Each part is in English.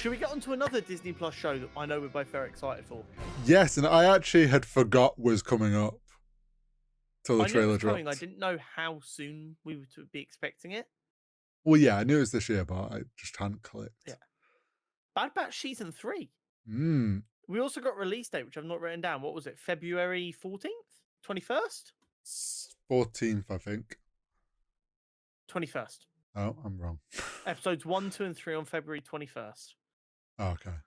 Should we get on to another Disney Plus show that I know we're both very excited for? Yes, and I actually had forgot was coming up till the I knew it trailer was coming. dropped. I didn't know how soon we were to be expecting it. Well, yeah, I knew it was this year, but I just hadn't clicked. Yeah. Bad Batch Season 3. Mm. We also got release date, which I've not written down. What was it? February 14th? 21st? 14th, I think. 21st. Oh, I'm wrong. Episodes 1, 2, and 3 on February 21st. Oh, okay.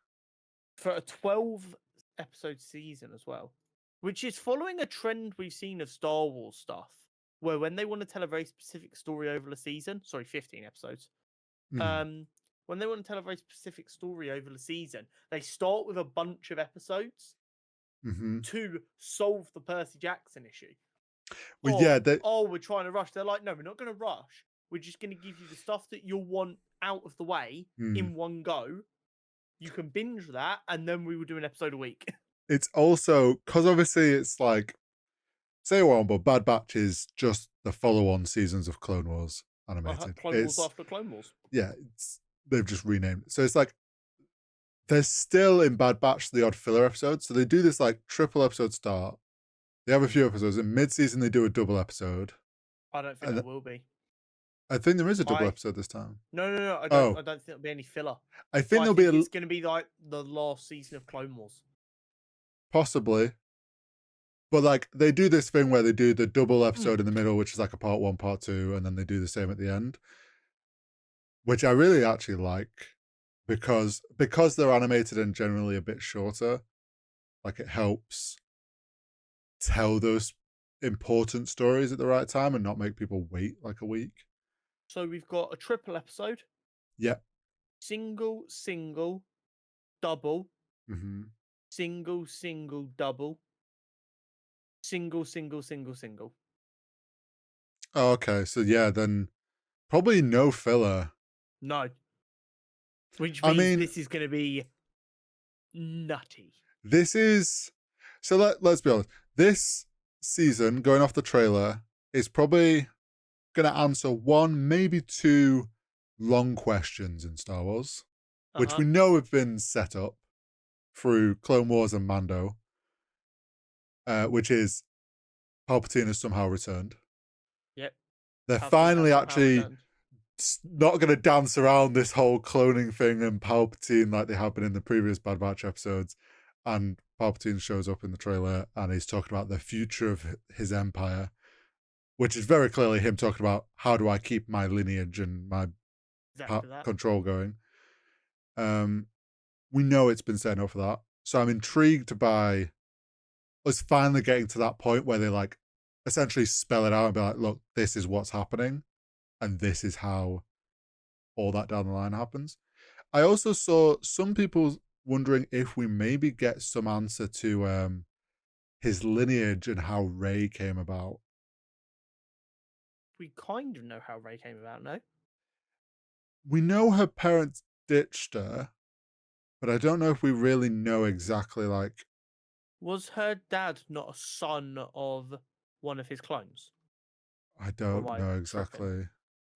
For a 12-episode season as well. Which is following a trend we've seen of Star Wars stuff, where when they want to tell a very specific story over the season, 15 episodes, when they want to tell a very specific story over the season, they start with a bunch of episodes to solve the Percy Jackson issue. Well, we're trying to rush. They're like, no, we're not going to rush. We're just going to give you the stuff that you'll want out of the way in one go. You can binge that, and then we will do an episode a week. It's also, because obviously it's like, say what, but Bad Batch is just the follow-on seasons of Clone Wars animated. Clone Wars after Clone Wars. Yeah, they've just renamed it. So it's like, there's still in Bad Batch the odd filler episode. So they do this like triple episode start. They have a few episodes. In mid-season, they do a double episode. I don't think there will be. I think there is a double episode this time. No. I don't think there'll be any filler. I think it's going to be like the last season of Clone Wars. Possibly. But like they do this thing where they do the double episode in the middle, which is like a part 1, part 2, and then they do the same at the end. Which I really actually like because they're animated and generally a bit shorter, like it helps tell those important stories at the right time and not make people wait like a week. So we've got a triple episode. Yep. Single, double. Single, double. Single. Oh, okay. So yeah, then probably no filler. No. Which means this is going to be nutty. This is... So let's be honest. This season, going off the trailer, is probably going to answer 1, maybe 2 long questions in Star Wars, which we know have been set up through Clone Wars and Mando, which is Palpatine has somehow returned. Yep. They're finally actually not going to dance around this whole cloning thing and Palpatine like they have been in the previous Bad Batch episodes. And Palpatine shows up in the trailer and he's talking about the future of his empire, which is very clearly him talking about how do I keep my lineage and my control going. We know it's been setting up for that. So I'm intrigued by us finally getting to that point where they like essentially spell it out and be like, look, this is what's happening. And this is how all that down the line happens. I also saw some people wondering if we maybe get some answer to his lineage and how Rey came about. We kind of know how Rey came about, no? We know her parents ditched her, but I don't know if we really know exactly like... Was her dad not a son of one of his clones? I don't know exactly.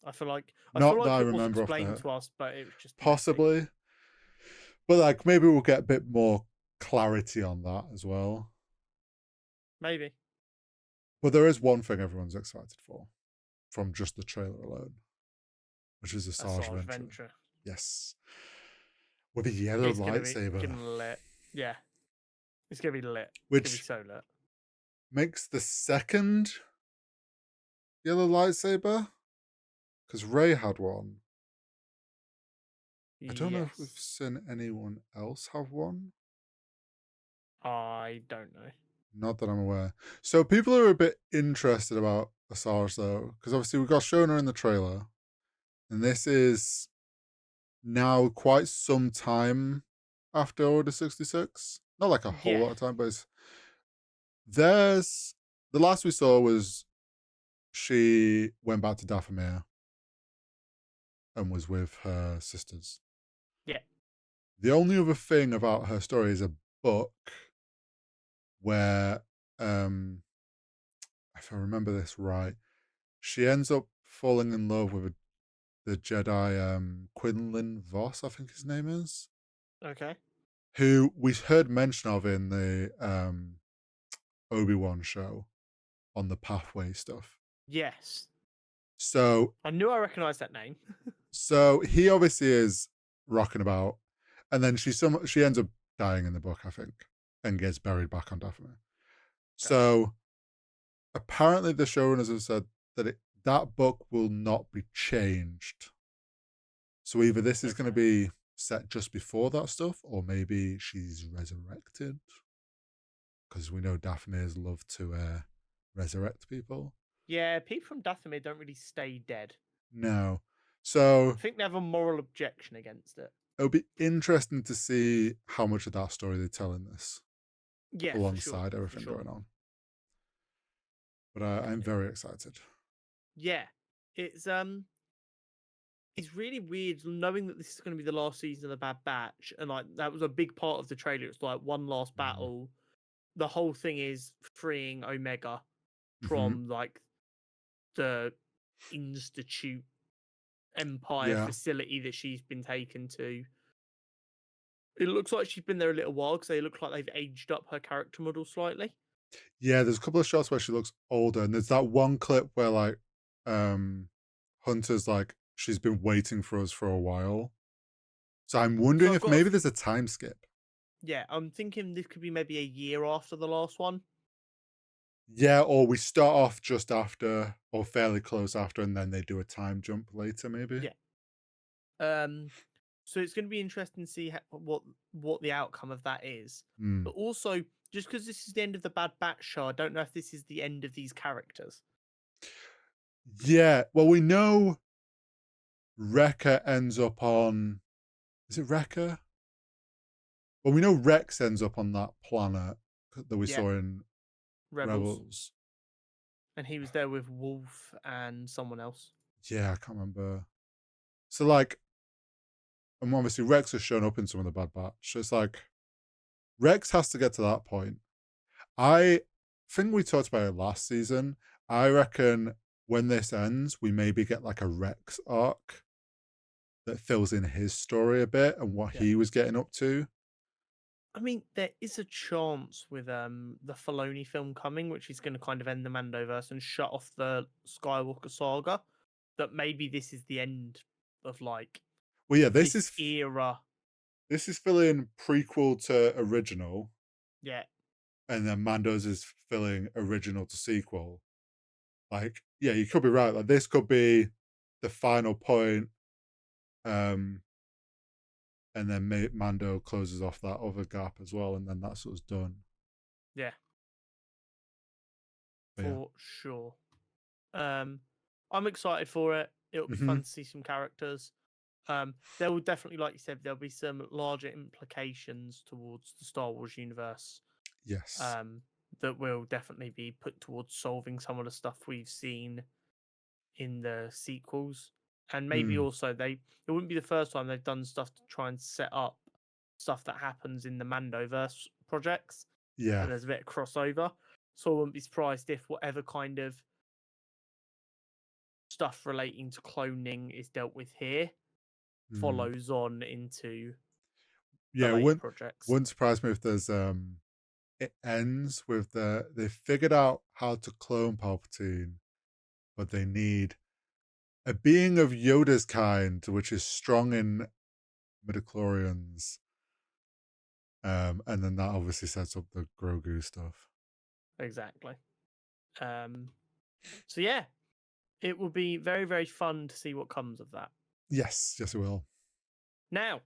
I feel like it was explained to us, but it was just possibly messy. But like maybe we'll get a bit more clarity on that as well. Maybe. But there is one thing everyone's excited for from just the trailer alone, which is a Sarge Ventress. Yes. With a yellow lightsaber. Lit. Yeah. It's going to be lit. Which it's going to be so lit. Makes the second yellow lightsaber, because Rey had one. I don't know if we've seen anyone else have one. I don't know. Not that I'm aware. So people are a bit interested about Asajj though, because obviously we got shown her in the trailer, and this is now quite some time after Order 66. Not like a whole lot of time, but the last we saw was she went back to Dathomir and was with her sisters. Yeah. The only other thing about her story is a book where, if I remember this right, she ends up falling in love with the Jedi Quinlan Vos, I think his name is. Okay. who we heard mention of in the Obi-Wan show on the Pathway stuff. Yes. So I knew I recognised that name. he obviously is rocking about, and then she ends up dying in the book, I think, and gets buried back on Dathomir. Okay. So apparently the showrunners have said that that book will not be changed. So either this is going to be set just before that stuff, or maybe she's resurrected, because we know Dathomir's love to resurrect people. Yeah, people from Dathomir don't really stay dead. No. So I think they have a moral objection against it. it'll be interesting to see how much of that story they tell in this, Yeah, alongside for everything sure. going on. But I'm very excited. Yeah, it's really weird knowing that this is going to be the last season of the Bad Batch, and like that was a big part of the trailer. It's like one last battle. The whole thing is freeing Omega from like the Institute Empire Yeah. facility that she's been taken to. It looks like she's been there a little while because they look like they've aged up her character model slightly. Yeah, there's a couple of shots where she looks older, and there's that one clip where like Hunter's like, she's been waiting for us for a while. So I'm wondering if maybe there's a time skip. Yeah, I'm thinking this could be maybe a year after the last one. Yeah, or we start off just after, or fairly close after, and then they do a time jump later, maybe. Yeah. So it's going to be interesting to see what the outcome of that is. But also, just because this is the end of the Bad Batch show, I don't know if this is the end of these characters. Yeah, well, we know Wrecker ends up on. Is it Wrecker? Well, we know Rex ends up on that planet that we saw in Rebels. And he was there with Wolf and someone else. Yeah, I can't remember. So, like, and obviously Rex has shown up in some of the Bad Batch. So it's like, Rex has to get to that point. I think we talked about it last season. I reckon when this ends, we maybe get like a Rex arc that fills in his story a bit and what he was getting up to. I mean, there is a chance with the Filoni film coming, which is going to kind of end the Mandoverse and shut off the Skywalker saga, that maybe this is the end of like this era. This is filling prequel to original. Yeah. And then Mando's is filling original to sequel. Like, yeah, you could be right. Like, this could be the final point. And then Mando closes off that other gap as well, and then that's what's done. Yeah. But for sure. I'm excited for it. It'll be fun to see some characters. There will definitely, like you said, there'll be some larger implications towards the Star Wars universe. Yes. That will definitely be put towards solving some of the stuff we've seen in the sequels. And maybe also it wouldn't be the first time they've done stuff to try and set up stuff that happens in the Mandoverse projects. Yeah. And there's a bit of crossover. So I wouldn't be surprised if whatever kind of stuff relating to cloning is dealt with here follows on into the later projects. Wouldn't surprise me if there's it ends with they figured out how to clone Palpatine, but they need a being of Yoda's kind, which is strong in midichlorians. And then that obviously sets up the Grogu stuff. Exactly. So yeah, it will be very, very fun to see what comes of that. Yes, it will. Now,